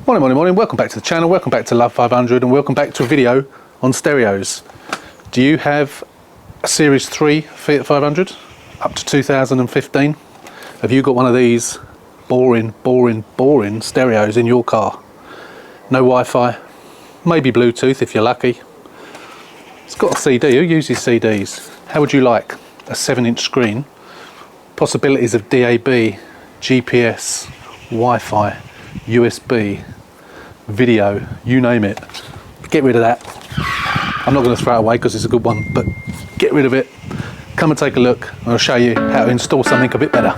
Morning, welcome back to the channel, welcome back to Love 500 and welcome back to a video on stereos. Do you have a Series 3 Fiat 500 up to 2015? Have you got one of these boring stereos in your car? No Wi-Fi, maybe Bluetooth if you're lucky. It's got a CD, who uses CDs? How would you like a 7-inch screen? Possibilities of DAB, GPS, Wi-Fi, USB, video, you name it. Get rid of that. I'm not going to throw it away because it's a good one, but get rid of it. Come and take a look and I'll show you how to install something a bit better.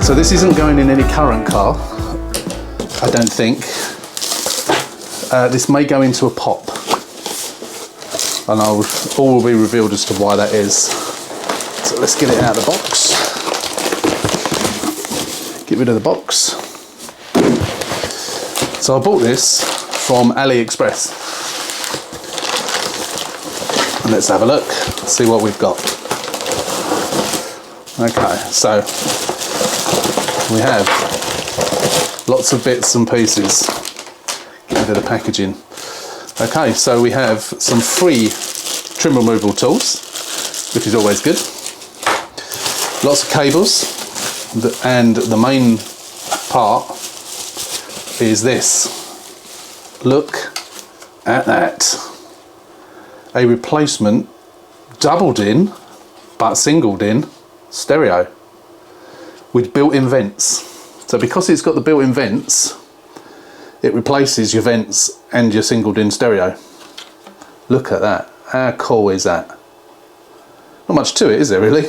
So this isn't going in any current car, I don't think. This may go into a pop, and all will be revealed as to why that is. So let's get it out of the box. Get rid of the box. So I bought this from AliExpress. And let's have a look, see what we've got. Okay, so we have lots of bits and pieces. Get rid of the packaging. Okay, so we have some free trim removal tools, which is always good. Lots of cables, and the main part is this. Look at that. A replacement doubled in, but singled in stereo with built-in vents. So because it's got the built-in vents, it replaces your vents and your singled-in stereo. Look at that. How cool is that? Not much to it, is there really?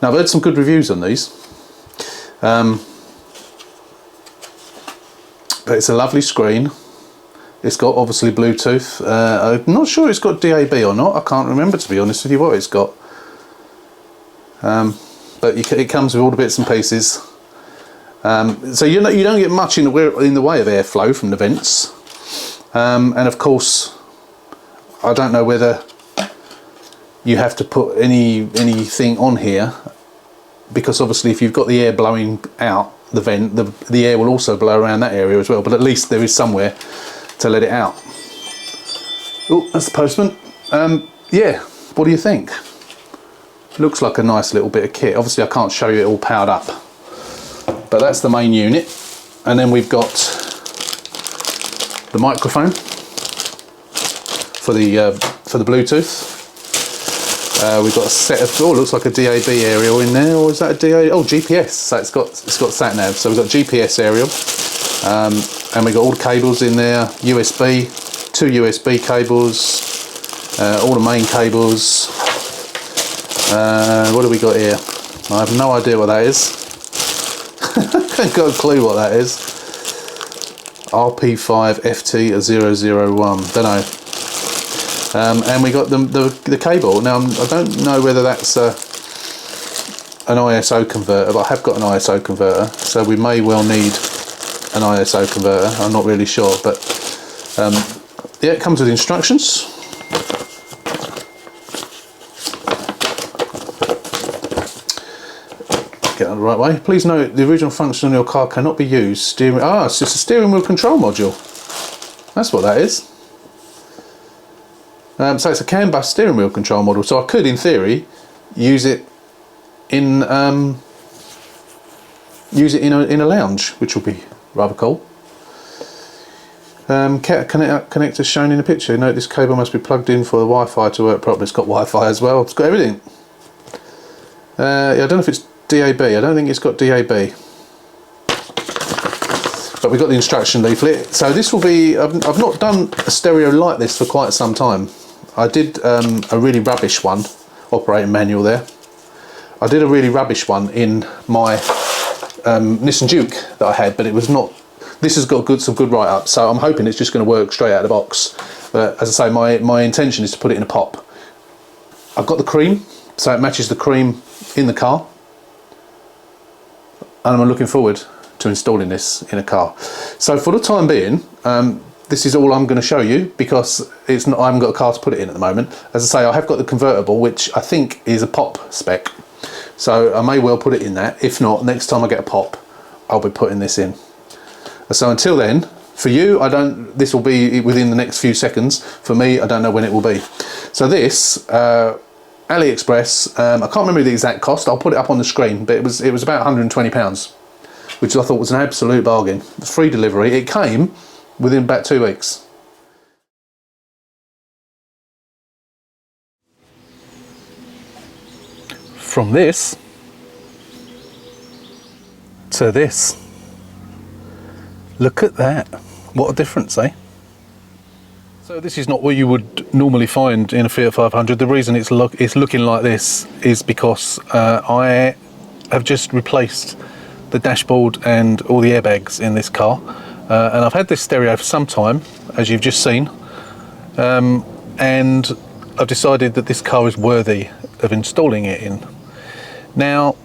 Now I've heard some good reviews on these. But it's a lovely screen. It's got obviously Bluetooth. I'm not sure it's got DAB or not. I can't remember, to be honest with you, what it's got. But it comes with all the bits and pieces. So you don't get much in the way of airflow from the vents. And of course, I don't know whether you have to put anything on here, because obviously if you've got the air blowing out the vent, the air will also blow around that area as well, but at least there is somewhere to let it out. Oh, that's the postman. Yeah, what do you think? Looks like a nice little bit of kit. Obviously I can't show you it all powered up, but that's the main unit. And then we've got the microphone for the Bluetooth. We've got a set of, oh, looks like a DAB aerial in there, or is that a DAB? Oh, GPS. So it's got sat nav. So we've got GPS aerial, and we've got all the cables in there. USB, 2 USB cables, all the main cables. What do we got here? I have no idea what that is. I haven't got a clue what that is. RP5FT001, don't know. And we got the cable. Now I don't know whether that's an ISO converter, but I have got an ISO converter, so we may well need an ISO converter. I'm not really sure, but yeah, it comes with instructions. Get on the right way. Please note the original function on your car cannot be used. It's just a steering wheel control module. That's what that is. So it's a CAN bus steering wheel control module. So I could, in theory, use it in a lounge, which will be rather cool. Connector shown in the picture. Note this cable must be plugged in for the Wi-Fi to work properly. It's got Wi-Fi as well. It's got everything. Yeah, I don't know if it's DAB. I don't think it's got DAB. But we've got the instruction leaflet. So this will be, I've not done a stereo like this for quite some time. I did a really rubbish one, operating manual there. I did a really rubbish one in my Nissan Duke that I had, but it was not This has got some good write-up, so I'm hoping it's just going to work straight out of the box. But as I say, my intention is to put it in a pop. I've got the cream, so it matches the cream in the car, and I'm looking forward to installing this in a car. So for the time being, this is all I'm going to show you, because I haven't got a car to put it in at the moment. As I say, I have got the convertible, which I think is a pop spec, so I may well put it in that. If not, next time I get a pop, I'll be putting this in. So until then, for you, this will be within the next few seconds. For me, I don't know when it will be. So this, AliExpress, I can't remember the exact cost. I'll put it up on the screen, but it was about £120, which I thought was an absolute bargain. Free delivery. It came within about 2 weeks. From this to this. Look at that. What a difference, eh? So this is not what you would normally find in a Fiat 500. The reason it's looking like this is because I have just replaced the dashboard and all the airbags in this car. And I've had this stereo for some time, as you've just seen. And I've decided that this car is worthy of installing it in. Now,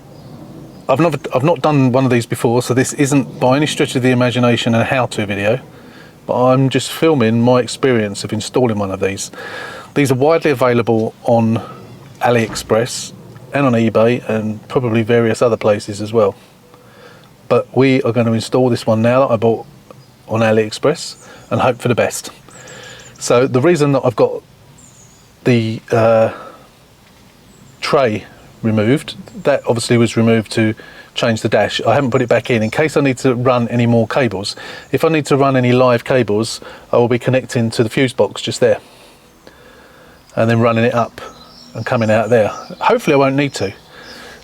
I've not done one of these before, so this isn't by any stretch of the imagination a how-to video, but I'm just filming my experience of installing one of these. These are widely available on AliExpress and on eBay and probably various other places as well. But we are going to install this one now that I bought on AliExpress and hope for the best. So the reason that I've got the tray removed, that obviously was removed to change the dash. I haven't put it back in case I need to run any more cables. If I need to run any live cables, I will be connecting to the fuse box just there and then running it up and coming out there. Hopefully I won't need to.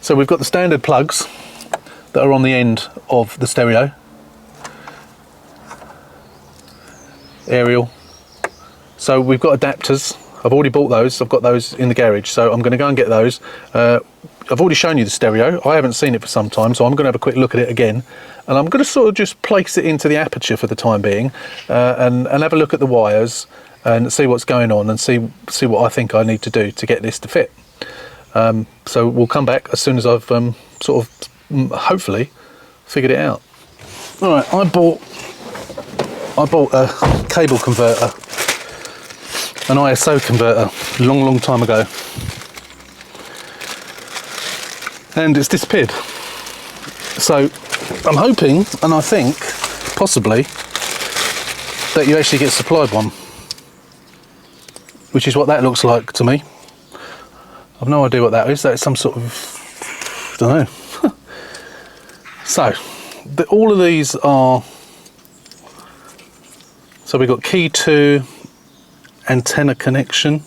So we've got the standard plugs that are on the end of the stereo, aerial. So we've got adapters. I've already bought those. I've got those in the garage, so I'm going to go and get those. I've already shown you the stereo. I haven't seen it for some time, so I'm going to have a quick look at it again, and I'm going to sort of just place it into the aperture for the time being, and have a look at the wires and see what's going on and see what I think I need to do to get this to fit. So we'll come back as soon as I've sort of hopefully figured it out. All right, I bought a cable converter, an ISO converter, long time ago, and it's disappeared. So I'm hoping, and I think possibly, that you actually get supplied one, which is what that looks like to me. I've no idea what that is. That's some sort of, I don't know. So all of these are, so we've got key 2, antenna connection,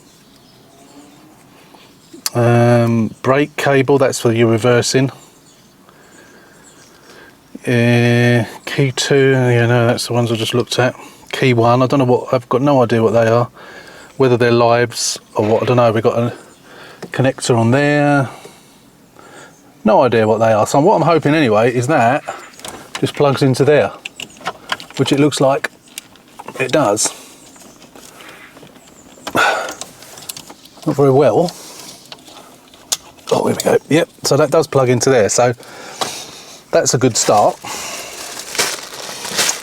brake cable, that's for your reversing, key 2, yeah, no, that's the ones I just looked at. Key 1, I don't know what, I've got no idea what they are, whether they're lives or what, I don't know. We've got a connector on there, no idea what they are. So what I'm hoping anyway is that just plugs into there, which it looks like it does. Not very well. Oh, here we go. Yep, so that does plug into there, so that's a good start.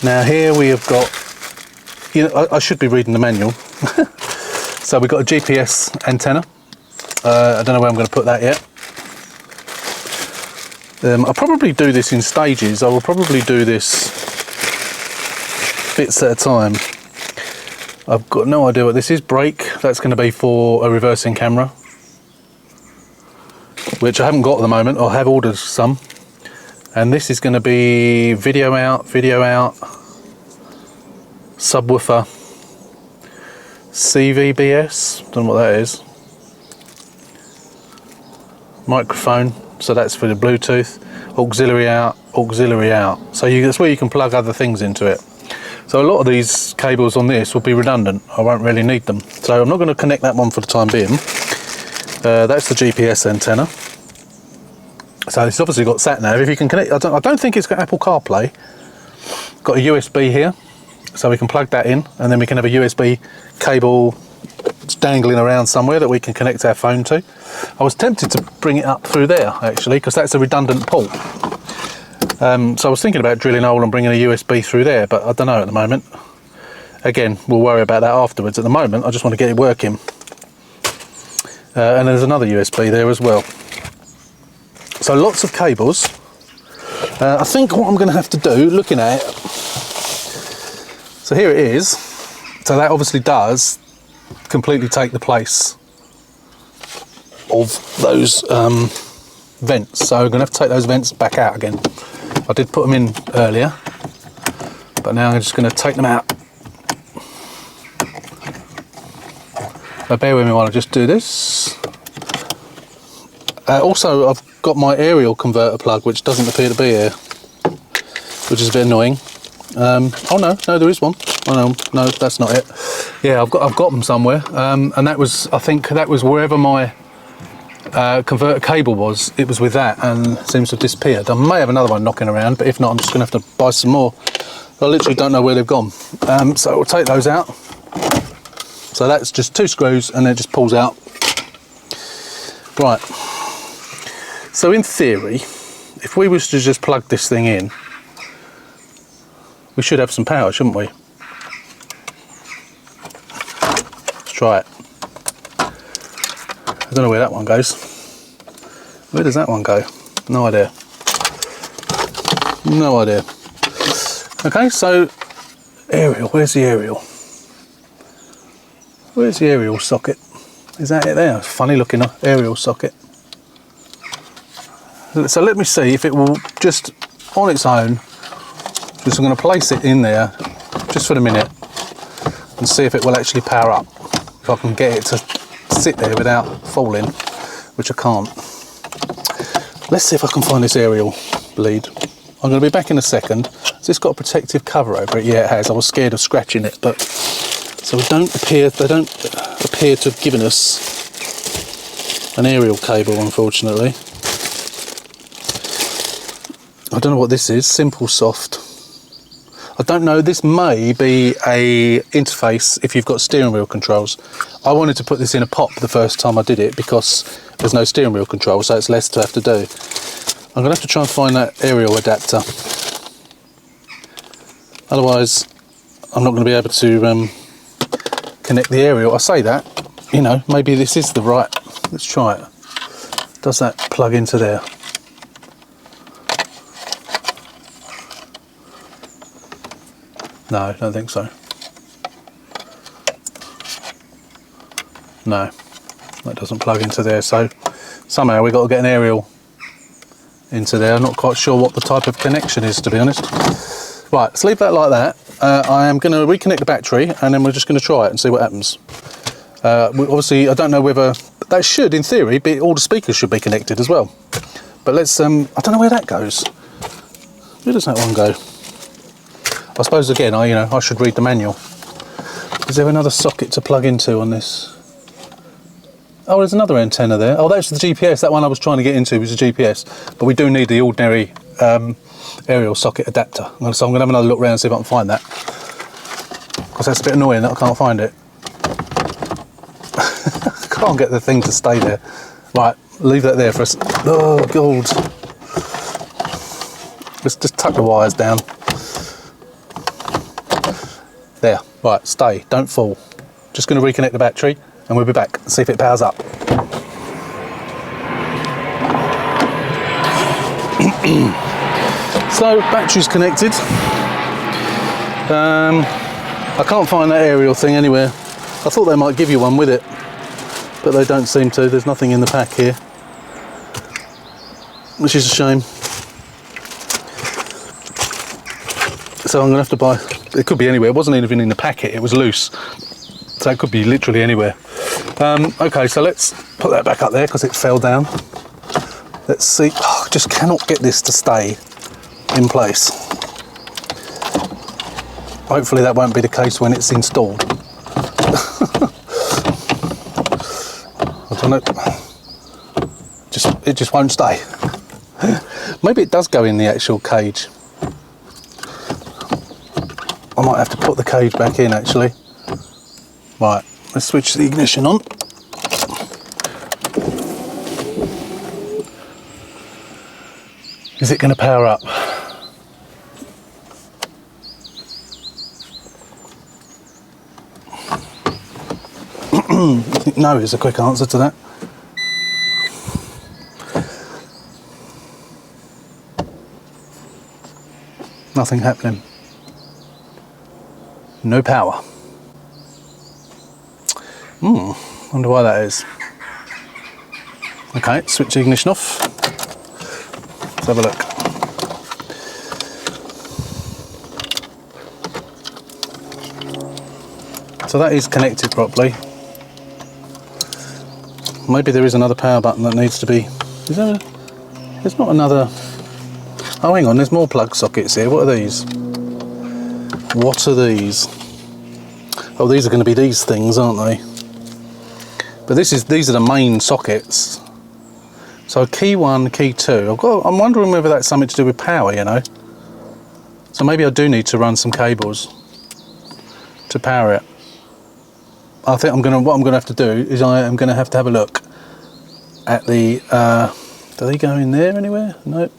Now here we have got, you know, I should be reading the manual. So we've got a GPS antenna. I don't know where I'm going to put that yet. I'll probably do this in stages. I will probably do this bits at a time. I've got no idea what this is. Brake, that's going to be for a reversing camera, which I haven't got at the moment. I have ordered some. And this is going to be video out, subwoofer, CVBS, don't know what that is. Microphone, so that's for the Bluetooth, auxiliary out. So that's where you can plug other things into it. So a lot of these cables on this will be redundant. I won't really need them. So I'm not going to connect that one for the time being. That's the GPS antenna. So it's obviously got sat nav. If you can connect, I don't think it's got Apple CarPlay. got a USB here, so we can plug that in, and then we can have a USB cable dangling around somewhere that we can connect our phone to. I was tempted to bring it up through there actually, because that's a redundant port. So I was thinking about drilling a hole and bringing a USB through there, but I don't know at the moment. Again, we'll worry about that afterwards. At the moment, I just want to get it working. And there's another USB there as well. So lots of cables. I think what I'm going to have to do, looking at it, so here it is. So that obviously does completely take the place of those vents. So I'm going to have to take those vents back out again. I did put them in earlier, but now I'm just going to take them out. So bear with me while I just do this. Also, I've got my aerial converter plug, which doesn't appear to be here, which is a bit annoying. Oh no, there is one. Oh no, that's not it. Yeah, I've got them somewhere, and that was, I think that was wherever my converter cable was. It was with that, and it seems to have disappeared. I may have another one knocking around, but if not, I'm just going to have to buy some more. I literally don't know where they've gone. So we'll take those out. So that's just 2 screws, and it just pulls out. Right. So in theory, if we was to just plug this thing in, we should have some power, shouldn't we? Let's try it. I don't know where that one goes. Where does that one go? No idea. No idea. Okay, so aerial, where's the aerial? Where's the aerial socket? Is that it there? Funny looking aerial socket. So let me see if it will just on its own. Just I'm going to place it in there just for a minute and see if it will actually power up. If I can get it to sit there without falling, which I can't. Let's see if I can find this aerial lead. I'm going to be back in a second. Has this got a protective cover over it? Yeah, it has. I was scared of scratching it, but so they don't appear to have given us an aerial cable, unfortunately. I don't know what this is. Simple Soft. I don't know. This may be a interface if you've got steering wheel controls. I wanted to put this in a pop the first time I did it because there's no steering wheel control, so it's less to have to do. I'm going to have to try and find that aerial adapter. Otherwise, I'm not going to be able to connect the aerial. I say that, you know, maybe this is the right. Let's try it. Does that plug into there? No, I don't think so. No, that doesn't plug into there. So somehow we've got to get an aerial into there. I'm not quite sure what the type of connection is, to be honest. Right, let's leave that like that. I am going to reconnect the battery, and then we're just going to try it and see what happens. Obviously, I don't know whether that should, in theory, be all the speakers should be connected as well. But let's. I don't know where that goes. Where does that one go? I suppose again, I should read the manual. Is there another socket to plug into on this? Oh, there's another antenna there. Oh, that's the GPS. That one I was trying to get into was the GPS. But we do need the ordinary aerial socket adapter. So I'm going to have another look around and see if I can find that. Because that's a bit annoying that I can't find it. Can't get the thing to stay there. Right, leave that there for us. Oh, God. Let's just tuck the wires down. There, right, stay, don't fall. Just going to reconnect the battery and we'll be back and see if it powers up. So, battery's connected. I can't find that aerial thing anywhere. I thought they might give you one with it, but they don't seem to. There's nothing in the pack here, which is a shame. So I'm going to have to buy. It could be anywhere. It wasn't even in the packet, it was loose, so it could be literally anywhere. Okay, so let's put that back up there because it fell down. Let's see. Oh, I just cannot get this to stay in place. Hopefully that won't be the case when it's installed. I don't know. It just won't stay. Maybe it does go in the actual cage. I might have to put the cage back in actually. Right, let's switch the ignition on. Is it going to power up? No is a quick answer to that. Nothing happening. No power. Wonder why that is. Okay, switch the ignition off. Let's have a look. So that is connected properly. Maybe there is another power button that needs to be... Is there a... There's not another... Oh, hang on, there's more plug sockets here. What are these? What are these? Oh, these are going to be these things, aren't they? But these are the main sockets. So key 1, key 2. I'm wondering whether that's something to do with power, you know. So maybe I do need to run some cables to power it. I think what I'm gonna have to do is I am gonna have to have a look at the. Do they go in there anywhere? Nope.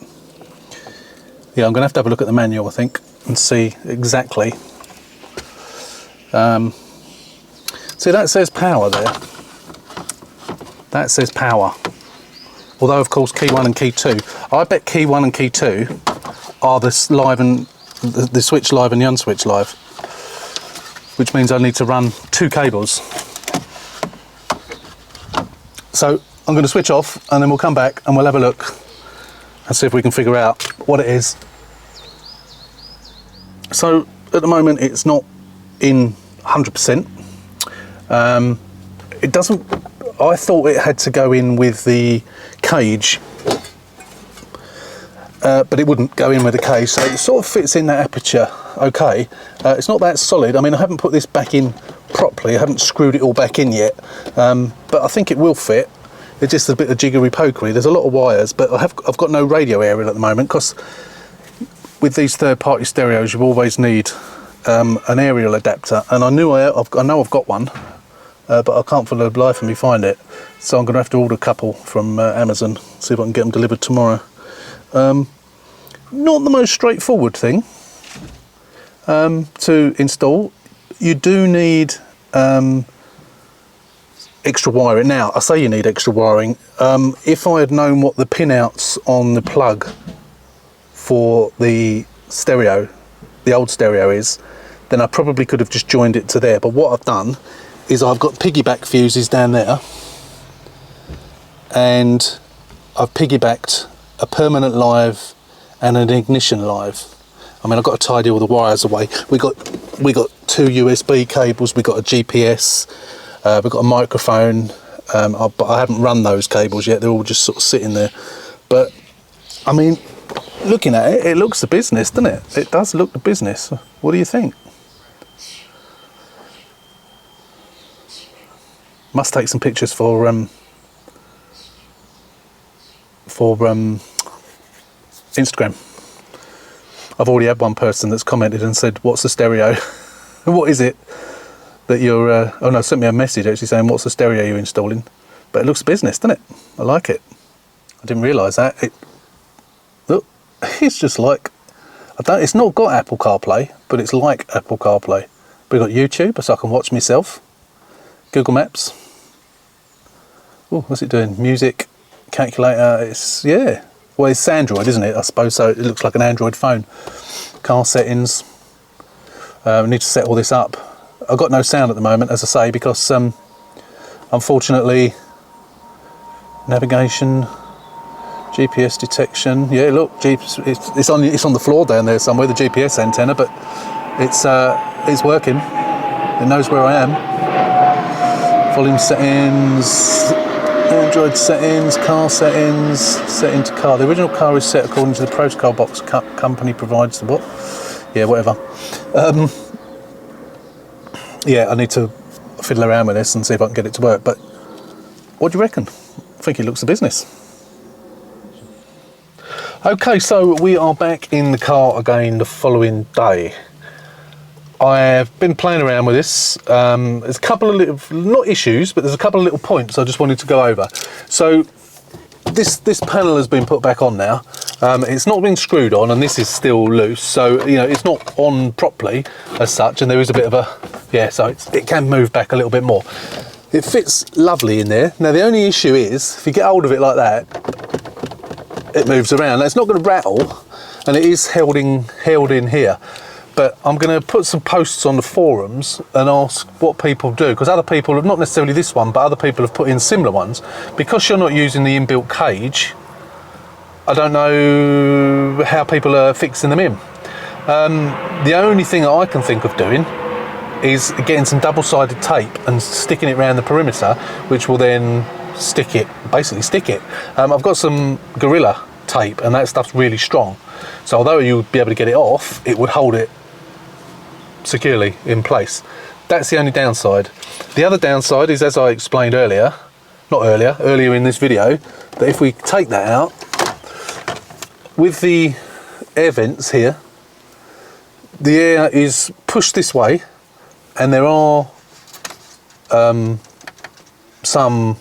Yeah, I'm gonna have to have a look at the manual, I think, and see exactly. See, that says power there. That says power. Although, of course, key 1 and key 2. I bet key 1 and key 2 are the live and the switch live and the unswitch live. Which means I need to run 2 cables. So I'm going to switch off and then we'll come back and we'll have a look and see if we can figure out what it is. So at the moment it's not in 100%. It doesn't, I thought it had to go in with the cage, but it wouldn't go in with the cage, so it sort of fits in that aperture okay. It's not that solid. I mean, I haven't put this back in properly, I haven't screwed it all back in yet, but I think it will fit. It's just a bit of jiggery pokery. There's a lot of wires, but I've got no radio area at the moment, because with these third-party stereos you always need an aerial adapter, and I know I've got one, but I can't for the life of me find it, so I'm going to have to order a couple from Amazon, see if I can get them delivered tomorrow. Not the most straightforward thing to install. You do need extra wiring. Now, I say you need extra wiring. If I had known what the pinouts on the plug for the stereo, the old stereo is, then I probably could have just joined it to there. But what I've done is I've got piggyback fuses down there, and I've piggybacked a permanent live and an ignition live. I mean, I've got to tidy all the wires away. We got 2 USB cables, we got a GPS, we've got a microphone, but I haven't run those cables yet. They're all just sort of sitting there. But I mean, looking at it, it looks the business, doesn't it? It does look the business. What do you think? Must take some pictures for Instagram. I've already had one person that's commented and said, "What's the stereo? What is it that you're?" Oh no, sent me a message actually saying, "What's the stereo you're installing?" But it looks business, doesn't it? I like it. I didn't realise that. Look, it's just like it's not got Apple CarPlay, but it's like Apple CarPlay. We've got YouTube, so I can watch myself. Google Maps. Oh, what's it doing? Music, calculator. It's yeah. Well, it's Android, isn't it? I suppose so. It looks like an Android phone. Car settings. We need to set all this up. I've got no sound at the moment, as I say, because unfortunately, navigation, GPS detection. Yeah, look, it's on the floor down there somewhere. The GPS antenna, but it's working. It knows where I am. Volume settings. Android settings, car settings, setting to car. The original car is set according to the protocol box company provides the what? Yeah, whatever. Yeah, I need to fiddle around with this and see if I can get it to work. But what do you reckon? I think it looks the business. Okay, so we are back in the car again the following day. I've been playing around with this. There's a couple of little, not issues, but there's a couple of little points I just wanted to go over. So this panel has been put back on now. It's not been screwed on, and this is still loose, so you know it's not on properly as such, and there is a bit of a, yeah, so it can move back a little bit more. It fits lovely in there. Now the only issue is if you get hold of it like that, it moves around. Now, it's not going to rattle, and it is held in here. But I'm going to put some posts on the forums and ask what people do, because other people have, not necessarily this one, but other people have put in similar ones. Because you're not using the inbuilt cage, I don't know how people are fixing them in. The only thing I can think of doing is getting some double-sided tape and sticking it around the perimeter, which will then basically stick it. I've got some Gorilla tape, and that stuff's really strong. So although you'd be able to get it off, it would hold it securely in place. That's the only downside. The other downside is, as I explained earlier in this video, that if we take that out, with the air vents here, the air is pushed this way, and there are some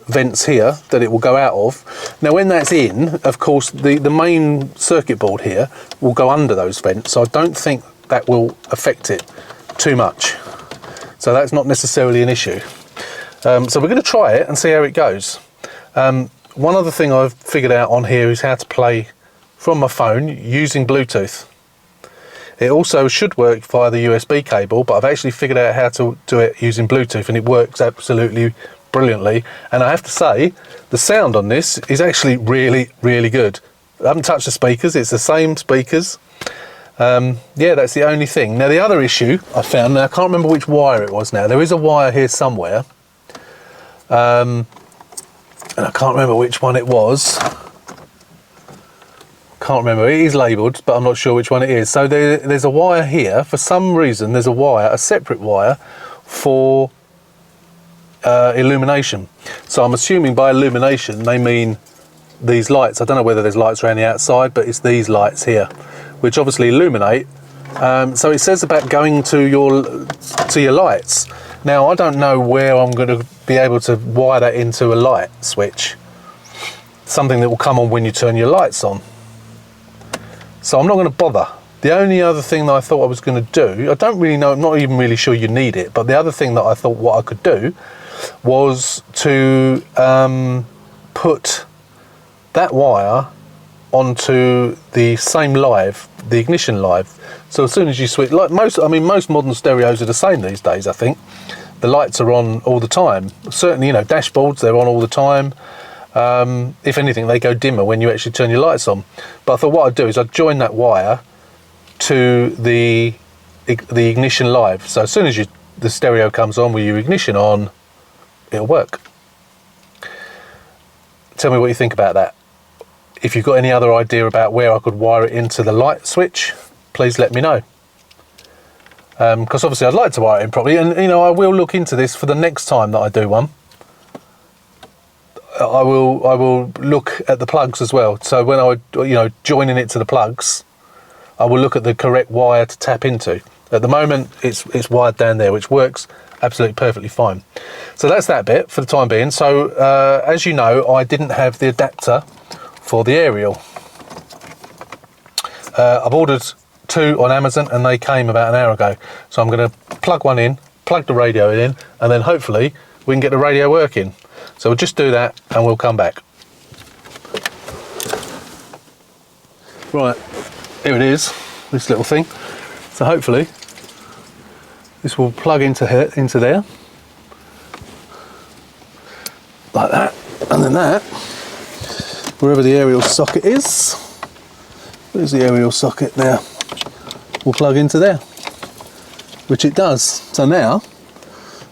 vents here that it will go out of. Now when that's in, of course, the main circuit board here will go under those vents, so I don't think that will affect it too much. So that's not necessarily an issue. So we're going to try it and see how it goes. One other thing I've figured out on here is how to play from my phone using Bluetooth. It also should work via the USB cable, but I've actually figured out how to do it using Bluetooth, and it works absolutely brilliantly. And I have to say, the sound on this is actually really, really good. I haven't touched the speakers, it's the same speakers. Yeah, that's the only thing. Now the other issue I found, now I can't remember which wire it was now. There is a wire here somewhere. And I can't remember which one it was. Can't remember, it is labelled, but I'm not sure which one it is. So there's a wire here. For some reason, there's a separate wire for illumination. So I'm assuming by illumination, they mean these lights. I don't know whether there's lights around the outside, but it's these lights here, which obviously illuminate. So it says about going to your lights. Now I don't know where I'm going to be able to wire that into a light switch, something that will come on when you turn your lights on. So I'm not going to bother. The only other thing that I thought I was going to do, I don't really know, I'm not even really sure you need it, but the other thing that I thought what I could do was to put that wire onto the same live, the ignition live. So as soon as you switch, like most modern stereos are the same these days, I think. The lights are on all the time. Certainly, you know, dashboards, they're on all the time. If anything, they go dimmer when you actually turn your lights on. But I thought what I'd do is I'd join that wire to the ignition live. So as soon as the stereo comes on with your ignition on, it'll work. Tell me what you think about that. If you've got any other idea about where I could wire it into the light switch, please let me know. Because obviously I'd like to wire it in properly, and you know, I will look into this for the next time that I do one. I will look at the plugs as well. So when joining it to the plugs, I will look at the correct wire to tap into. At the moment, it's wired down there, which works absolutely perfectly fine. So that's that bit for the time being. So as you know, I didn't have the adapter for the aerial. I've ordered 2 on Amazon, and they came about an hour ago. So I'm going to plug one in, plug the radio in, and then hopefully we can get the radio working. So we'll just do that and we'll come back. Right, here it is, this little thing. So hopefully this will plug into there, like that, and then that, wherever the aerial socket is, where's the aerial socket there, will plug into there, which it does. So now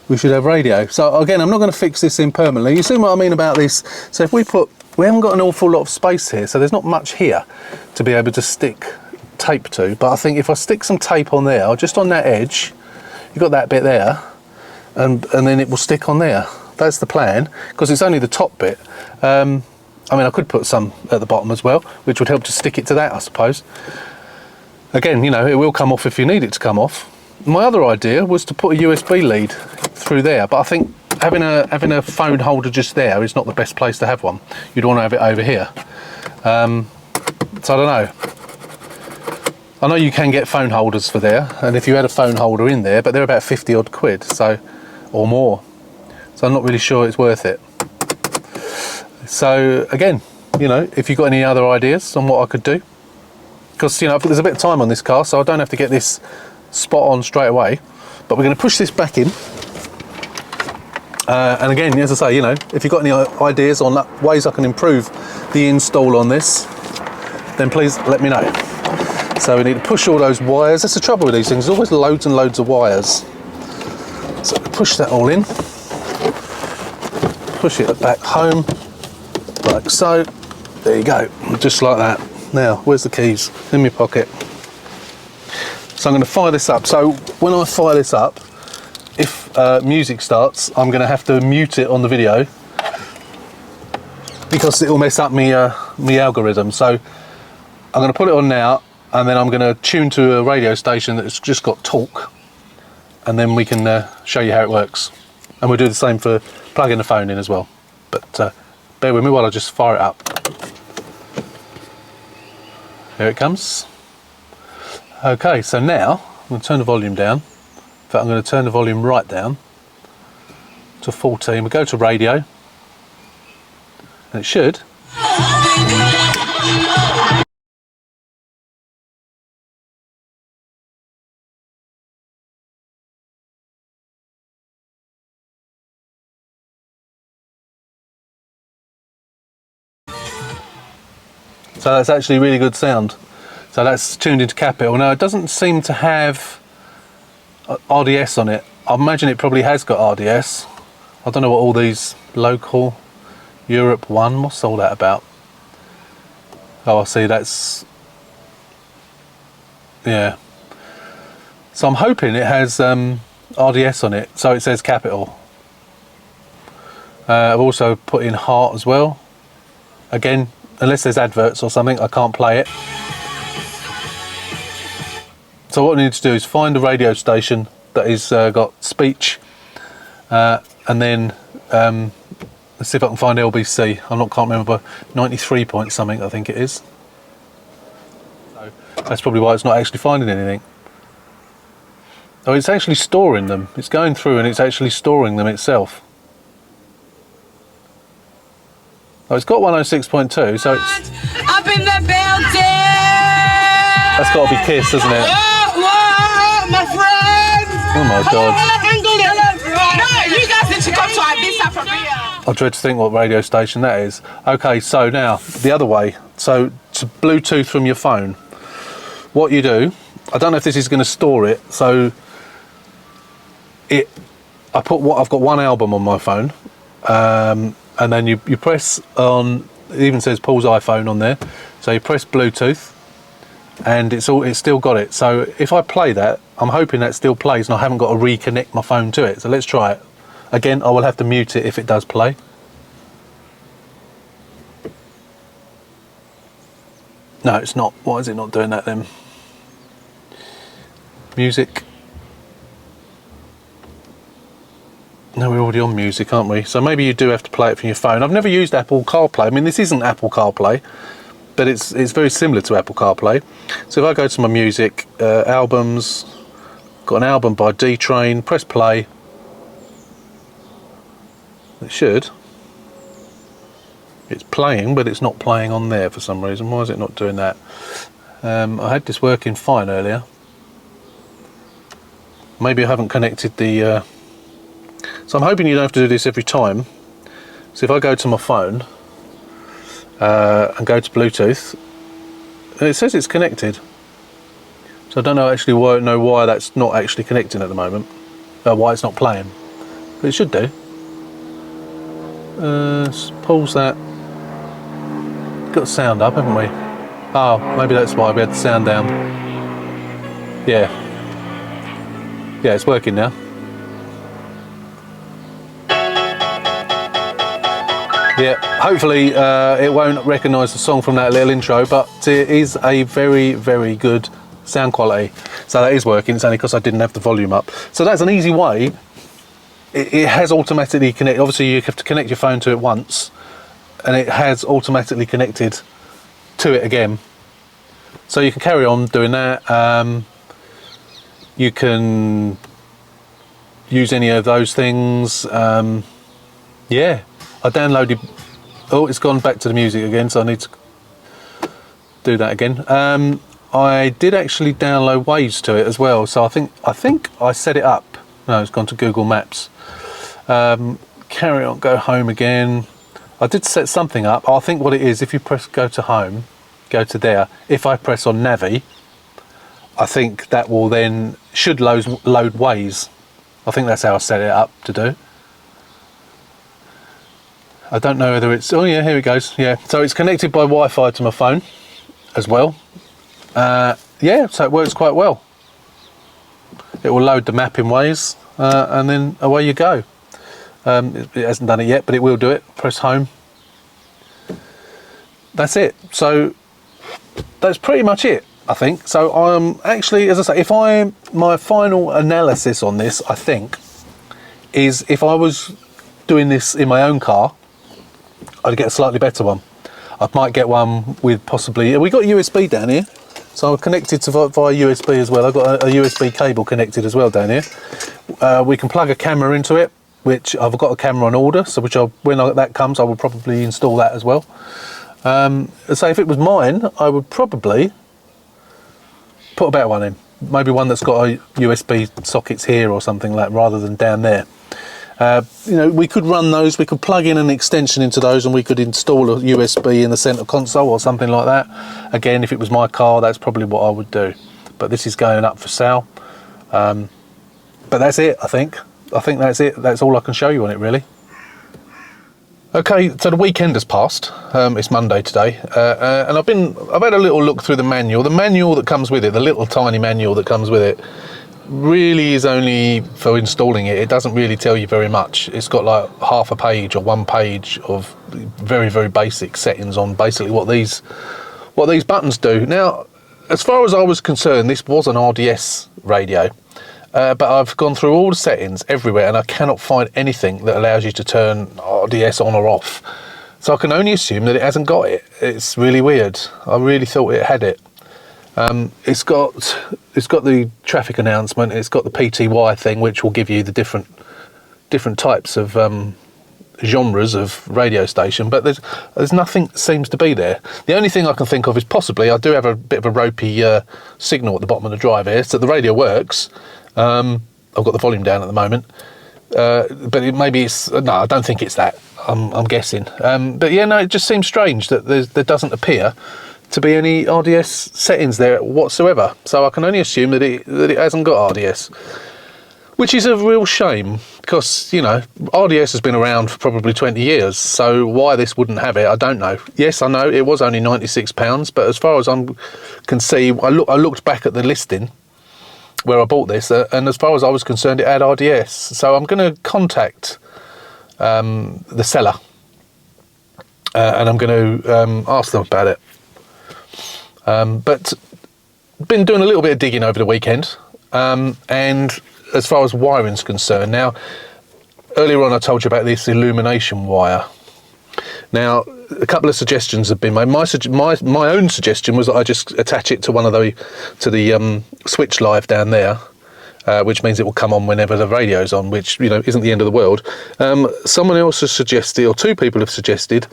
we should have radio. So again, I'm not going to fix this in permanently. You see what I mean about this? So if we haven't got an awful lot of space here, so there's not much here to be able to stick tape to, but I think if I stick some tape on there, just on that edge, you've got that bit there, and then it will stick on there. That's the plan, because it's only the top bit. I mean, I could put some at the bottom as well, which would help to stick it to that, I suppose. Again, you know, it will come off if you need it to come off. My other idea was to put a USB lead through there, but I think having a phone holder just there is not the best place to have one. You'd want to have it over here. So I don't know. I know you can get phone holders for there, and if you had a phone holder in there, but they're about 50 odd quid, so, or more. So I'm not really sure it's worth it. So again, you know, if you've got any other ideas on what I could do, because, you know, there's a bit of time on this car, so I don't have to get this spot on straight away, but we're going to push this back in. And again, as I say, you know, if you've got any ideas on ways I can improve the install on this, then please let me know. So we need to push all those wires. That's the trouble with these things, there's always loads and loads of wires. So push that all in, push it back home, like so. There you go, just like that. Now, where's the keys? In my pocket. So I'm going to fire this up. So when I fire this up, if music starts, I'm going to have to mute it on the video because it will mess up me algorithm. So I'm going to put it on now, and then I'm going to tune to a radio station that's just got talk, and then we can show you how it works. And we'll do the same for plugging the phone in as well. But bear with me while I just fire it up. Here it comes. Okay, so now I'm going to turn the volume down. In fact, I'm going to turn the volume right down to 14. We'll go to radio, and it should. So that's actually really good sound. So that's tuned into Capital. Now it doesn't seem to have RDS on it. I imagine it probably has got RDS. I don't know what all these local Europe 1, what's all that about? Oh, I see, that's, yeah. So I'm hoping it has RDS on it, so it says Capital. I've also put in Heart as well. Again, unless there's adverts or something, I can't play it. So what I need to do is find a radio station that is got speech, and then let's see if I can find LBC. Can't remember, 93 point something I think it is. So that's probably why it's not actually finding anything. Oh, it's actually storing them. It's going through and it's actually storing them itself. Oh, it's got 106.2, so it's... Up in the building! That's got to be Kiss, doesn't it? What, my friend? Oh my God. No, you guys need to come to Ibiza from here. I dread to think what radio station that is. Okay, so now, the other way. So, to Bluetooth from your phone. What you do, I don't know if this is going to store it, so... I've got one album on my phone. And then you press on, it even says Paul's iPhone on there, so you press Bluetooth and it's still got it. So if I play that, I'm hoping that still plays and I haven't got to reconnect my phone to it. So let's try it. Again, I will have to mute it if it does play. No, it's not. Why is it not doing that then? Music. No, we're already on music, aren't we? So maybe you do have to play it from your phone. I've never used Apple CarPlay. I mean, this isn't Apple CarPlay, but it's very similar to Apple CarPlay. So if I go to my music, albums, got an album by D-Train, press play. It should. It's playing, but it's not playing on there for some reason. Why is it not doing that? I had this working fine earlier. Maybe I haven't connected the... So I'm hoping you don't have to do this every time. So if I go to my phone and go to Bluetooth, it says it's connected. So I don't know actually why that's not actually connecting at the moment. Why it's not playing. But it should do. Pause that. Got the sound up, haven't we? Oh, maybe that's why we had the sound down. Yeah. Yeah, it's working now. Yeah, hopefully it won't recognise the song from that little intro, but it is a very, very good sound quality. So that is working. It's only because I didn't have the volume up. So that's an easy way. It has automatically connected. Obviously, you have to connect your phone to it once, and it has automatically connected to it again. So you can carry on doing that. You can use any of those things. Yeah, I downloaded. Oh, it's gone back to the music again, so I need to do that again. I did actually download Waves to it as well, so I think I set it up. No, it's gone to Google Maps. Carry on, go home again. I did set something up. I think what it is, if you press go to home, go to there. If I press on Navi, I think that will then should load Waze. I think that's how I set it up to do. I don't know whether it's. Oh yeah, here it goes. Yeah, so it's connected by Wi-Fi to my phone as well. Yeah, so it works quite well. It will load the map in Waze, and then away you go. It hasn't done it yet, but it will do it. Press home. That's it. So that's pretty much it, I think. So I'm actually, as I say, my final analysis on this, I think, is if I was doing this in my own car, I'd get a slightly better one. I might get one with possibly. We got USB down here, so I'm connected to via USB as well. I've got a USB cable connected as well down here. We can plug a camera into it, which I've got a camera on order, so when that comes, I will probably install that as well. So if it was mine, I would probably put a better one in. Maybe one that's got a USB sockets here or something like, rather than down there. You know, we could run those, we could plug in an extension into those, and we could install a USB in the center console or something like that. Again, if it was my car, that's probably what I would do. But this is going up for sale. But that's it, I think. That's it. That's all I can show you on it, really. Okay, so the weekend has passed. It's Monday today, and I've had a little look through the manual. The manual that comes with it, the little tiny manual that comes with it, really is only for installing it. It doesn't really tell you very much. It's got like half a page or 1 page of very, very basic settings on basically what these buttons do. Now, as far as I was concerned, this was an RDS radio. But I've gone through all the settings everywhere, and I cannot find anything that allows you to turn RDS on or off. So I can only assume that it hasn't got it. It's really weird. I really thought it had it. It's got the traffic announcement. It's got the PTY thing, which will give you the different types of genres of radio station. But there's nothing seems to be there. The only thing I can think of is possibly I do have a bit of a ropey signal at the bottom of the drive here, so the radio works. I've got the volume down at the moment, but maybe it's no. I don't think it's that. I'm guessing. But yeah, no. It just seems strange that there doesn't appear to be any RDS settings there whatsoever. So I can only assume that it hasn't got RDS, which is a real shame because, you know, RDS has been around for probably 20 years. So why this wouldn't have it, I don't know. Yes, I know it was only £96, but as far as I can see, I looked back at the listing where I bought this, and as far as I was concerned, it had RDS. So I'm going to contact the seller, and I'm going to ask them about it. But been doing a little bit of digging over the weekend, and as far as wiring's concerned, now earlier on I told you about this illumination wire. Now a couple of suggestions have been made. My own suggestion was that I just attach it to the switch live down there, which means it will come on whenever the radio's on, which, you know, isn't the end of the world. Someone else has suggested, or two people have suggested,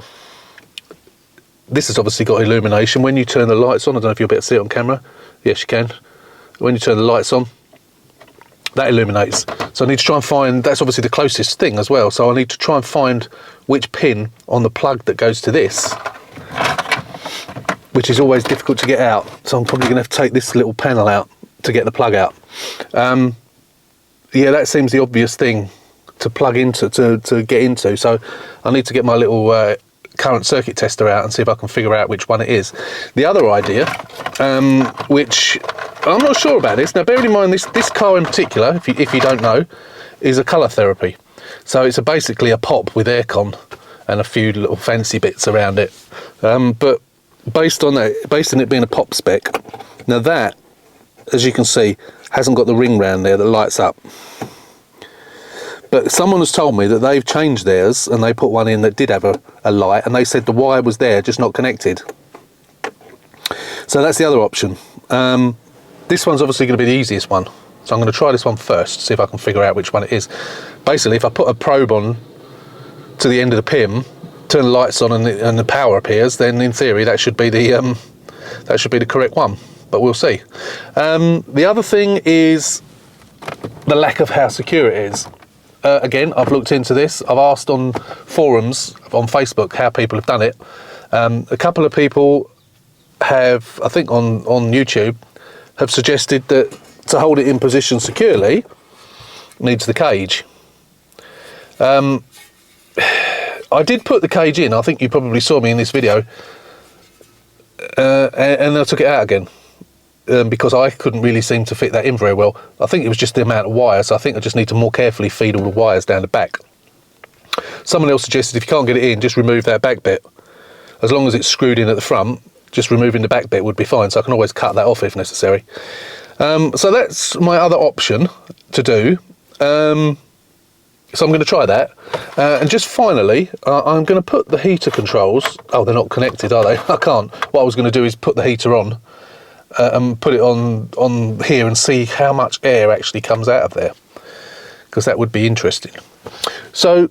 this has obviously got illumination. When you turn the lights on, I don't know if you'll be able to see it on camera. Yes, you can. When you turn the lights on, that illuminates. So I need to try and find, that's obviously the closest thing as well, so I need to try and find which pin on the plug that goes to this, which is always difficult to get out. So I'm probably going to have to take this little panel out to get the plug out. Yeah, that seems the obvious thing to plug into, to get into. So I need to get my little current circuit tester out and see if I can figure out which one it is. The other idea, which I'm not sure about this. Now, bearing in mind this car in particular, if you don't know, is a colour therapy. So it's basically a pop with aircon and a few little fancy bits around it. But based on it being a pop spec, now that as you can see, hasn't got the ring round there that lights up. But someone has told me that they've changed theirs and they put one in that did have a light, and they said the wire was there, just not connected. So that's the other option. This one's obviously going to be the easiest one. So I'm going to try this one first, see if I can figure out which one it is. Basically, if I put a probe on to the end of the pin, turn the lights on, and the power appears, then in theory that should be the correct one. But we'll see. The other thing is the lack of how secure it is. Again, I've looked into this. I've asked on forums on Facebook how people have done it. A couple of people have, I think on YouTube, have suggested that to hold it in position securely needs the cage. I did put the cage in. I think you probably saw me in this video, and I took it out again. Because I couldn't really seem to fit that in very well. I think it was just the amount of wires. So I think I just need to more carefully feed all the wires down the back. Someone else suggested if you can't get it in, just remove that back bit. As long as it's screwed in at the front, just removing the back bit would be fine. So I can always cut that off if necessary. So that's my other option to do. So I'm going to try that. And just finally, I'm going to put the heater controls. Oh, they're not connected, are they? I can't. What I was going to do is put the heater on. And put it on here and see how much air actually comes out of there, because that would be interesting. So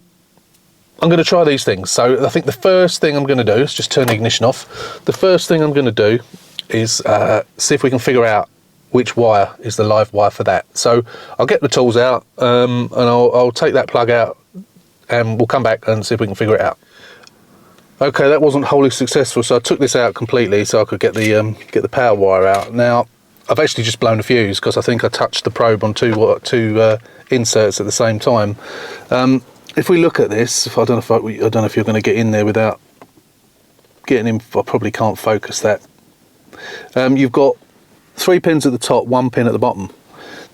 I'm going to try these things. So I think the first thing I'm going to do is just turn the ignition off. The first thing I'm going to do is see if we can figure out which wire is the live wire for that. So I'll get the tools out and I'll take that plug out, and we'll come back and see if we can figure it out. Okay, that wasn't wholly successful, so I took this out completely so I could get the power wire out. Now, I've actually just blown a fuse because I think I touched the probe on two inserts at the same time. If we look at this, I don't know if you're going to get in there without getting in. I probably can't focus that. You've got 3 pins at the top, 1 pin at the bottom.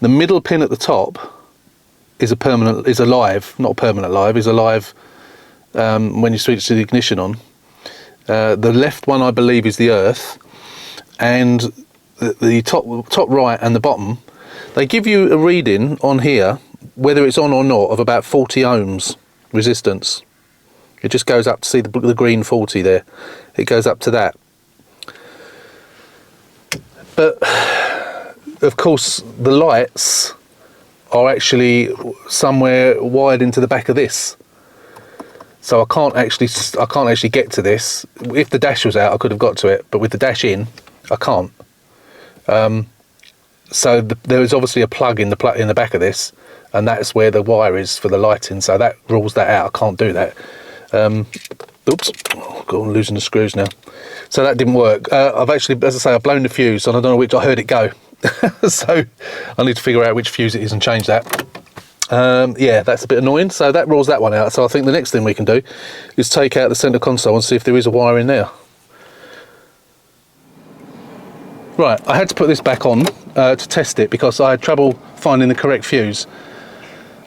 The middle pin at the top is a live when you switch to the ignition on. The left one, I believe, is the earth, and the top right and the bottom, they give you a reading on here, whether it's on or not, of about 40 ohms resistance. It just goes up to see the green 40 there. It goes up to that. But of course, the lights are actually somewhere wired into the back of this. So I can't actually get to this. If the dash was out, I could have got to it, but with the dash in, I can't. So there is obviously a plug in the back of this, and that's where the wire is for the lighting. So that rules that out. I can't do that. Oops, oh, God, I'm losing the screws now. So that didn't work. I've actually, as I say, I've blown the fuse, and I don't know which. I heard it go, so I need to figure out which fuse it is and change that. Yeah, that's a bit annoying, so that rules that one out. So I think the next thing we can do is take out the centre console and see if there is a wire in there. Right, I had to put this back on to test it because I had trouble finding the correct fuse,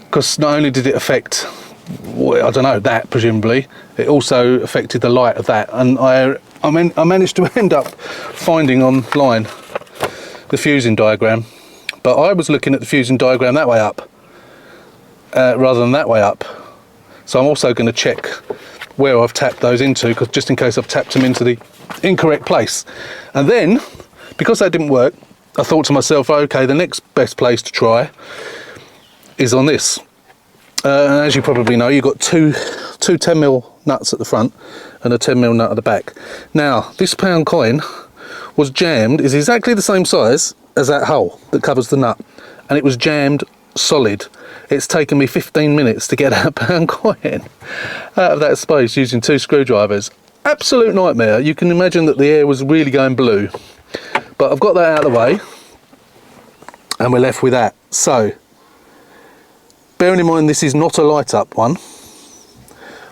because not only did it affect, I don't know, that presumably, it also affected the light of that, and I managed to end up finding online the fusing diagram, but I was looking at the fusing diagram that way up rather than that way up. So I'm also going to check where I've tapped those into, because just in case I've tapped them into the incorrect place. And then, because that didn't work, I thought to myself, okay, the next best place to try is on this. And as you probably know, you've got two 10mm nuts at the front and a 10mm nut at the back. Now, this £1 coin was jammed, is exactly the same size as that hole that covers the nut, and it was jammed solid. It's taken me 15 minutes to get that £1 coin out of that space using 2 screwdrivers. Absolute nightmare. You can imagine that the air was really going blue. But I've got that out of the way, and we're left with that. So, bearing in mind this is not a light up one,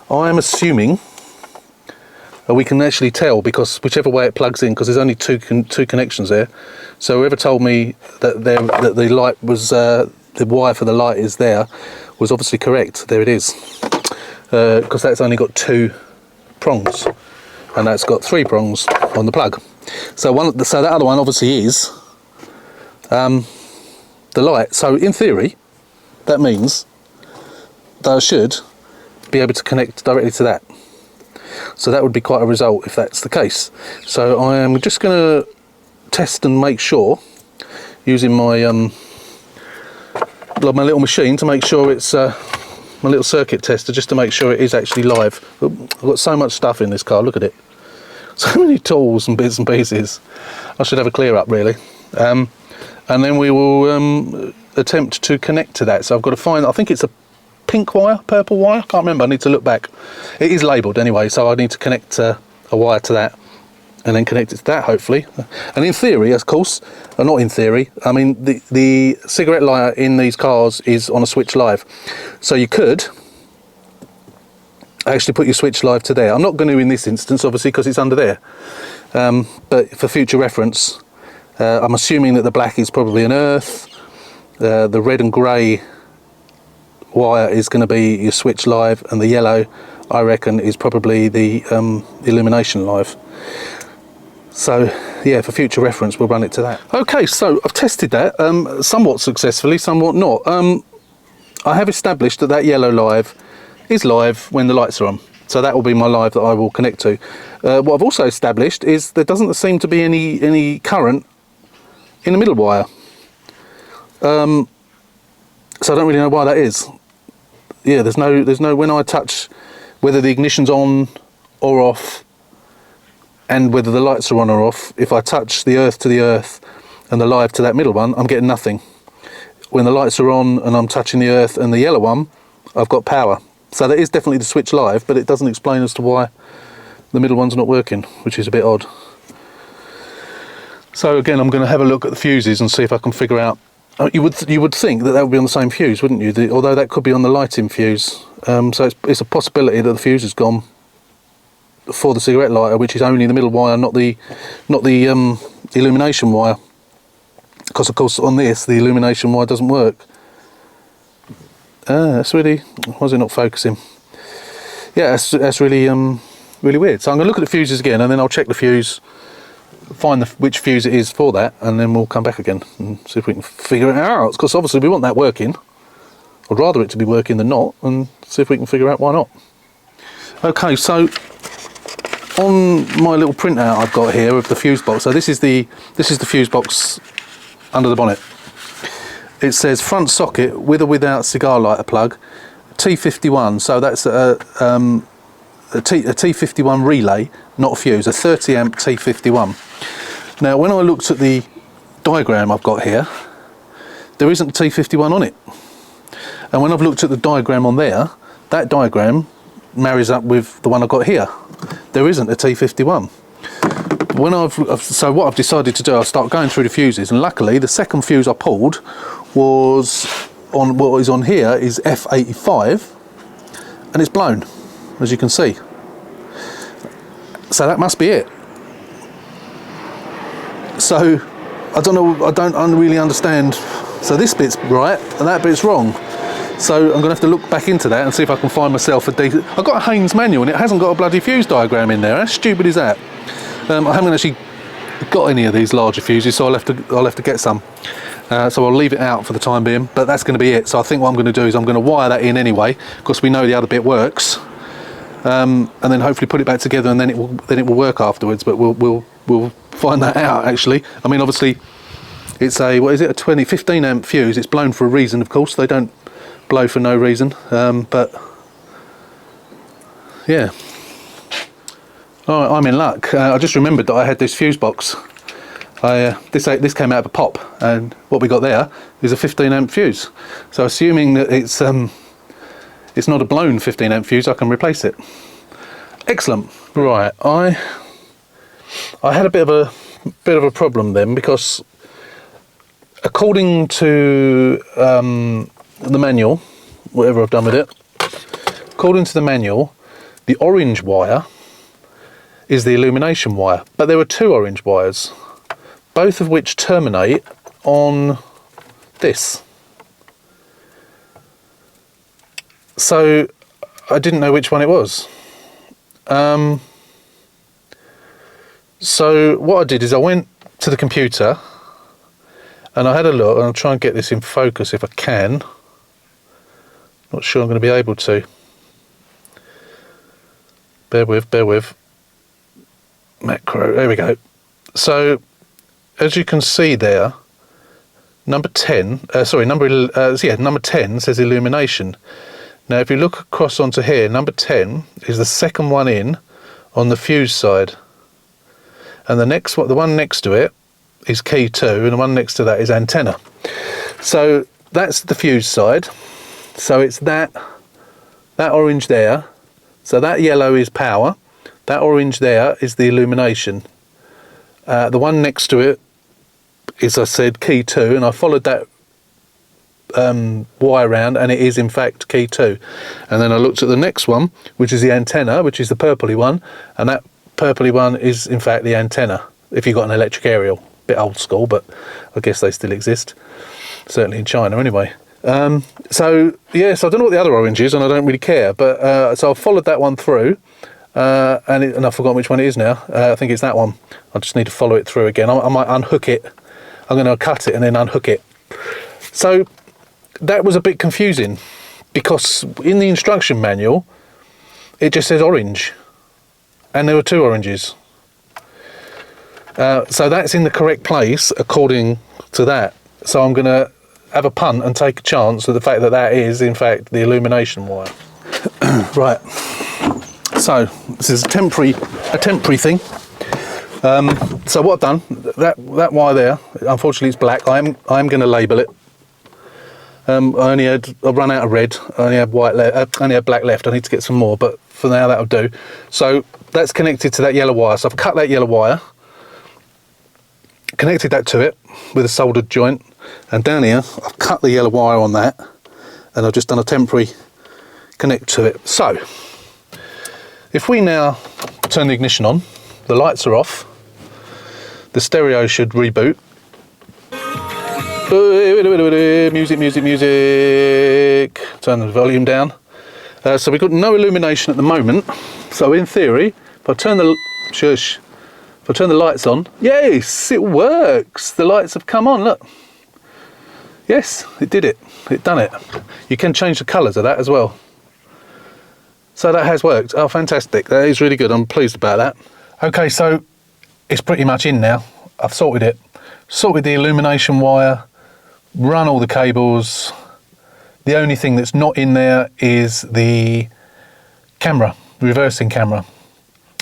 I am assuming we can actually tell, because whichever way it plugs in, because there's only two connections there. So whoever told me that the light was the wire for the light is there was obviously correct. There it is, because that's only got 2 prongs, and that's got 3 prongs on the plug. So that other one obviously is the light. So in theory, that means that I should be able to connect directly to that. So that would be quite a result if that's the case. So I am just going to test and make sure, using my my little machine to make sure it's my little circuit tester, just to make sure it is actually live. I've got so much stuff in this car, look at it. So many tools and bits and pieces. I should have a clear up really. And then we will attempt to connect to that. So I've got to find, I think it's a pink wire, purple wire, I can't remember, I need to look back. It is labelled anyway, so I need to connect a wire to that and then connect it to that hopefully. And in theory, of course, not in theory, I mean the cigarette lighter in these cars is on a switch live. So you could actually put your switch live to there. I'm not going to in this instance obviously because it's under there. But for future reference, I'm assuming that the black is probably an earth, the red and grey wire is going to be your switch live, and the yellow I reckon is probably the illumination live. So yeah, for future reference we'll run it to that. Okay, so I've tested that somewhat successfully, somewhat not. I have established that that yellow live is live when the lights are on, so that will be my live that I will connect to. What I've also established is there doesn't seem to be any current in the middle wire, so I don't really know why that is. Yeah, there's no when I touch, whether the ignition's on or off and whether the lights are on or off, if I touch the earth to the earth and the live to that middle one, I'm getting nothing. When the lights are on and I'm touching the earth and the yellow one, I've got power. So that is definitely the switch live, but it doesn't explain as to why the middle one's not working, which is a bit odd. So again, I'm going to have a look at the fuses and see if I can figure out. You would think that would be on the same fuse, wouldn't you? Although that could be on the lighting fuse. So it's a possibility that the fuse has gone for the cigarette lighter, which is only the middle wire, not the illumination wire. Because of course on this the illumination wire doesn't work. That's really, why is it not focusing? Yeah, that's really really weird. So I'm going to look at the fuses again, and then I'll check the fuse, find which fuse it is for that, and then we'll come back again and see if we can figure it out. Because obviously we want that working. I'd rather it to be working than not, and see if we can figure out why not. Okay, so on my little printout I've got here of the fuse box. So this is the fuse box under the bonnet. It says front socket with or without cigar lighter plug, T51. So that's a T51 relay, not a fuse, a 30 amp T51. Now when I looked at the diagram I've got here, there isn't a T51 on it. And when I've looked at the diagram on there, that diagram marries up with the one I've got here. There isn't a T51. So what I've decided to do, I'll start going through the fuses, and luckily the second fuse I pulled was on, what is on here is F85, and it's blown, as you can see. So that must be it. So I don't know, I don't really understand. So this bit's right and that bit's wrong. So I'm going to have to look back into that and see if I can find myself a decent. I've got a Haynes manual and it hasn't got a bloody fuse diagram in there. How stupid is that? I haven't actually got any of these larger fuses, so I'll have to get some. So I'll leave it out for the time being, but that's going to be it. So I think what I'm going to do is I'm going to wire that in anyway, because we know the other bit works, and then hopefully put it back together, and then it will work afterwards. But we'll find that out actually. I mean, obviously it's a, what is it, a 15 amp fuse. It's blown for a reason, of course. They don't blow for no reason, but yeah. All right, I'm in luck. I just remembered that I had this fuse box. This came out of a pop, and what we got there is a 15 amp fuse. So assuming that it's not a blown 15 amp fuse, I can replace it. Excellent. Right, I had a bit of a problem then, because according to the manual, whatever I've done with it, according to the manual, the orange wire is the illumination wire, but there are two orange wires, both of which terminate on this. So I didn't know which one it was. So what I did is I went to the computer And I had a look, and I'll try and get this in focus if I can. Not sure I'm going to be able to. Bear with. Macro, there we go. So, as you can see there, number 10 says illumination. Now, if you look across onto here, number 10 is the second one in on the fuse side. And the next one, the one next to it, is key 2, and the one next to that is antenna. So that's the fuse side. So it's that orange there. So that yellow is power. That orange there is the illumination. The one next to it is, I said, key 2, and I followed that wire around, and it is in fact key 2. And then I looked at the next one, which is the antenna, which is the purpley one, and that purpley one is in fact the antenna, if you've got an electric aerial. Bit old school, but I guess they still exist, certainly in China anyway. So I don't know what the other orange is, and I don't really care, but so I followed that one through, and I've forgotten which one it is now. I think it's that one. I just need to follow it through again. I might unhook it. I'm going to cut it and then unhook it. So that was a bit confusing, because in the instruction manual it just says orange, and there were 2 oranges. So that's in the correct place according to that. So I'm going to have a punt and take a chance with the fact that that is in fact the illumination wire. Right. So this is a temporary thing. So what I've done, that wire there, unfortunately it's black. I'm going to label it. I've run out of red. I only have black left. I need to get some more, but for now that'll do. So that's connected to that yellow wire. So I've cut that yellow wire, connected that to it with a soldered joint, and down here I've cut the yellow wire on that, and I've just done a temporary connect to it. So if we now turn the ignition on, the lights are off, the stereo should reboot. Music. Turn the volume down. So we've got no illumination at the moment. So in theory, if I turn the lights on, yes, it works. The lights have come on. Look. Yes, it did it. It done it. You can change the colours of that as well. So that has worked. Oh, fantastic. That is really good. I'm pleased about that. Okay, so it's pretty much in now. I've sorted it. Sorted the illumination wire, run all the cables. The only thing that's not in there is the camera, the reversing camera.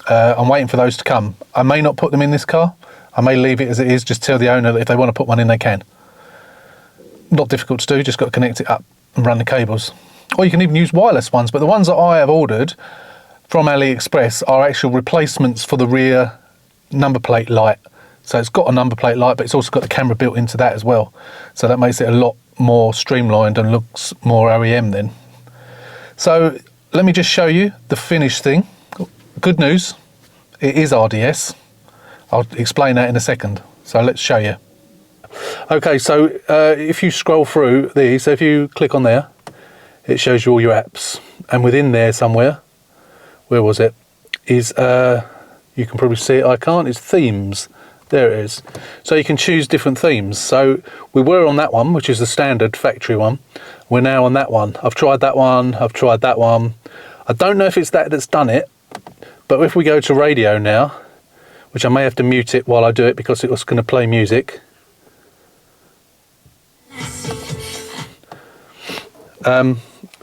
I'm waiting for those to come. I may not put them in this car. I may leave it as it is, just tell the owner that if they want to put one in, they can. Not difficult to do, just got to connect it up and run the cables. Or you can even use wireless ones, but the ones that I have ordered from AliExpress are actual replacements for the rear number plate light. So it's got a number plate light, but it's also got the camera built into that as well. So that makes it a lot more streamlined and looks more OEM then. So let me just show you the finished thing. Good news, it is RDS. I'll explain that in a second. So let's show you. Okay, so if you scroll through these, so if you click on there, it shows you all your apps. And within there somewhere, where was it? Is, you can probably see it, I can't, it's themes. There it is. So you can choose different themes. So we were on that one, which is the standard factory one. We're now on that one. I've tried that one, I've tried that one. I don't know if it's that that's done it, but if we go to radio now, which I may have to mute it while I do it because it was going to play music.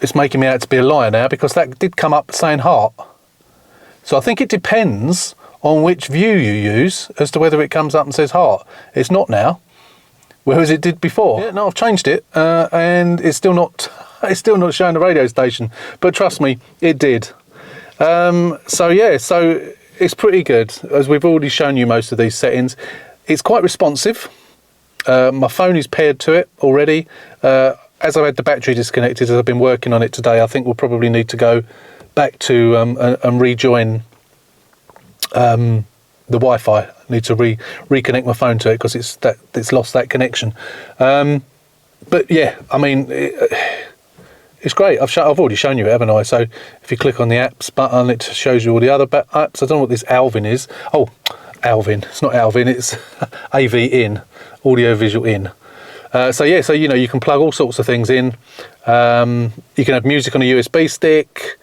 It's making me out to be a liar now because that did come up saying heart. So I think it depends on which view you use as to whether it comes up and says heart. It's not now, whereas it did before. Yeah, no, I've changed it, and it's still not showing the radio station. But trust me, it did. So yeah, so it's pretty good. As we've already shown you most of these settings, it's quite responsive. My phone is paired to it already. As I've had the battery disconnected, as I've been working on it today, I think we'll probably need to go back to and rejoin the Wi-Fi. I need to reconnect my phone to it because it's lost that connection. But yeah, I mean, it's great. I've already shown you it, haven't I? So if you click on the apps button, it shows you all the other apps. I don't know what this Alvin is. Oh, Alvin. It's not Alvin. It's AV in, audio visual in. So yeah, so you know, you can plug all sorts of things in. You can have music on a USB stick.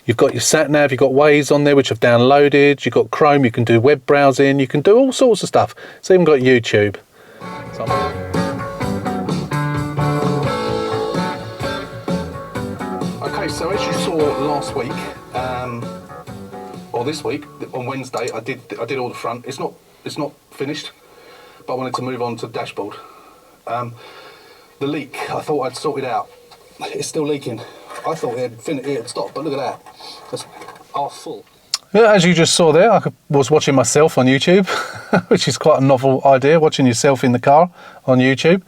You've got your sat nav, you've got Waze on there, which I've downloaded. You've got Chrome, you can do web browsing, you can do all sorts of stuff. It's even got YouTube. Okay, so as you saw last week, or this week on Wednesday, I did all the front. It's not finished, but I wanted to move on to the dashboard. The leak, I thought I'd sorted out. It's still leaking. I thought it had stopped, but look at that. That's half full. Yeah, as you just saw there, I was watching myself on YouTube, which is quite a novel idea, watching yourself in the car on YouTube.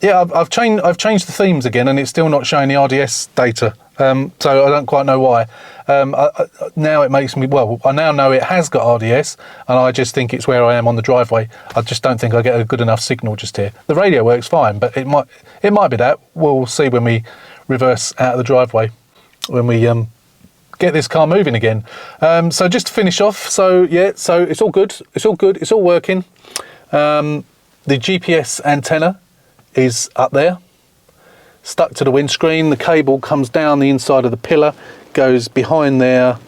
Yeah, I've changed the themes again, and it's still not showing the RDS data. So I don't quite know why. Now it makes me, well, I now know it has got RDS, and I just think it's where I am on the driveway. I just don't think I get a good enough signal just here. The radio works fine, but it might be that. We'll see when we reverse out of the driveway, when we get this car moving again. So just to finish off, so yeah, so it's all good. It's all good. It's all working. The GPS antenna is up there, stuck to the windscreen. The cable comes down the inside of the pillar, goes behind there,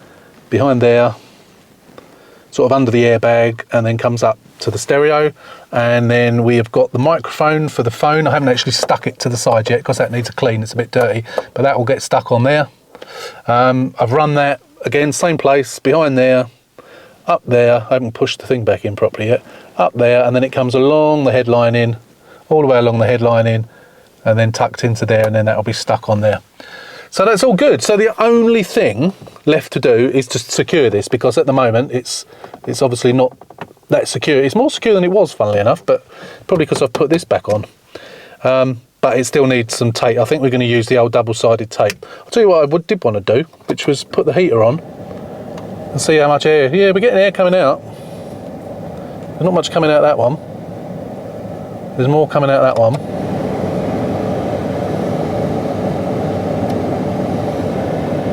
sort of under the airbag, and then comes up to the stereo. And then we have got the microphone for the phone. I haven't actually stuck it to the side yet because that needs a clean, it's a bit dirty, but that will get stuck on there. I've run that again, same place, behind there, up there. I haven't pushed the thing back in properly yet. Up there, and then it comes along the headline in, all the way along the headline in, and then tucked into there, and then that'll be stuck on there. So that's all good. So the only thing left to do is to secure this, because at the moment it's obviously not that secure. It's more secure than it was, funnily enough, but probably because I've put this back on. But it still needs some tape. I think we're going to use the old double-sided tape. I'll tell you what I did want to do, which was put the heater on and see how much air. Yeah, we're getting air coming out. There's not much coming out of that one. There's more coming out of that one.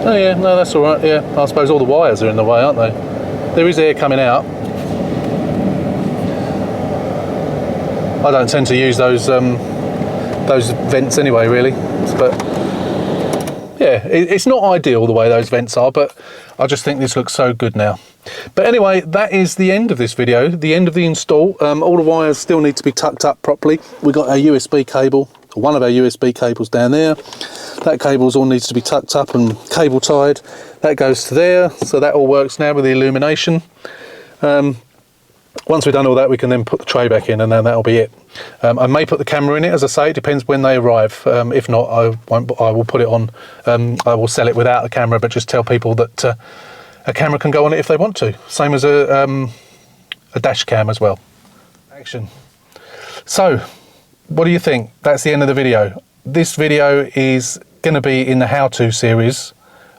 Oh yeah, no, that's all right. Yeah, I suppose all the wires are in the way, aren't they? There is air coming out. I don't tend to use those vents anyway, really. But yeah, it's not ideal the way those vents are, but I just think this looks so good now. But anyway, that is the end of this video, the end of the install. All the wires still need to be tucked up properly. We've got our USB cable, one of our USB cables down there. That cable's all needs to be tucked up and cable tied. That goes to there, so that all works now with the illumination. Once we've done all that, we can then put the tray back in, and then that'll be it. I may put the camera in it, as I say, it depends when they arrive. If not, I will put it on. I will sell it without a camera, but just tell people that a camera can go on it if they want to. Same as a dash cam as well. Action. So, what do you think? That's the end of the video. This video is going to be in the how-to series,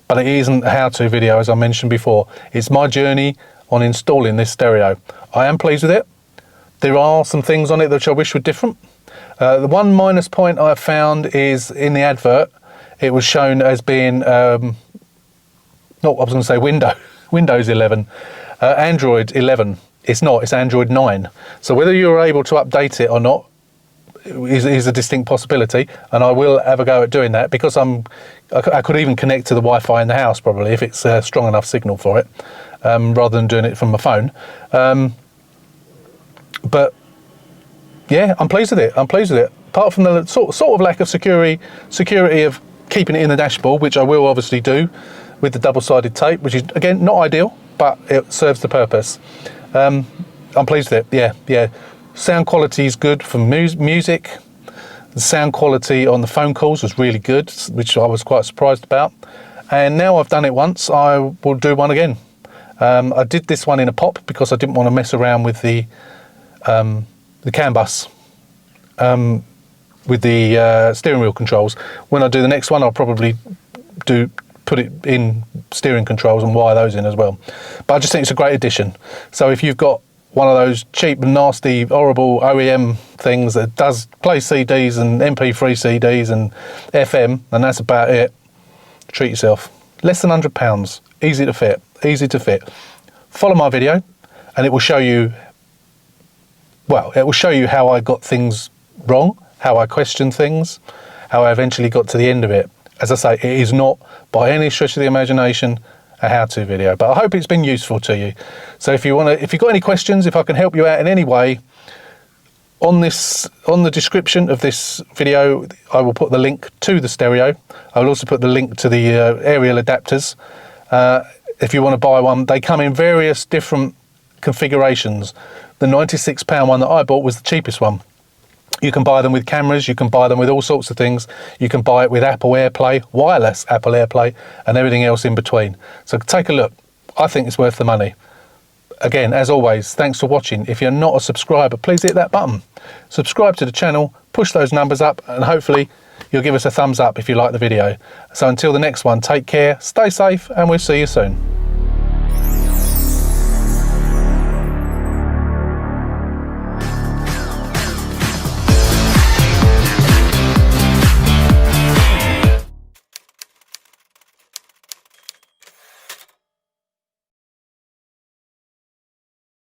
but it isn't a how-to video, as I mentioned before. It's my journey on installing this stereo. I am pleased with it. There are some things on it which I wish were different. The one minus point I've found is in the advert, it was shown as being, I was going to say Windows 11, Android 11. It's not, it's Android 9. So whether you're able to update it or not is a distinct possibility, and I will have a go at doing that, because I could even connect to the Wi-Fi in the house probably if it's a strong enough signal for it, rather than doing it from my phone. But yeah, I'm pleased with it. I'm pleased with it. Apart from the sort of lack of security of keeping it in the dashboard, which I will obviously do with the double-sided tape, which is again not ideal, but it serves the purpose. I'm pleased with it. Yeah. Sound quality is good for music. The sound quality on the phone calls was really good, which I was quite surprised about. And now I've done it once, I will do one again. I did this one in a pop because I didn't want to mess around with the CAN bus with the steering wheel controls. When I do the next one, I'll probably put it in steering controls and wire those in as well. But I just think it's a great addition. So if you've got one of those cheap and nasty, horrible OEM things that does play CDs and MP3 CDs and FM, and that's about it, treat yourself. Less than £100, easy to fit. Follow my video and it will show you, well, it will show you how I got things wrong, how I questioned things, how I eventually got to the end of it. As I say, it is not by any stretch of the imagination a how-to video, but I hope it's been useful to you. So if you've got any questions, if I can help you out in any way, on the description of this video, I will put the link to the stereo. I will also put the link to the aerial adapters. If you want to buy one, they come in various different configurations. The £96 one that I bought was the cheapest one. You can buy them with cameras, you can buy them with all sorts of things. You can buy it with Apple AirPlay, wireless Apple AirPlay, and everything else in between. So take a look. I think it's worth the money. Again, as always, thanks for watching. If you're not a subscriber, please hit that button. Subscribe to the channel, push those numbers up, and hopefully you'll give us a thumbs up if you like the video. So until the next one, take care, stay safe, and we'll see you soon.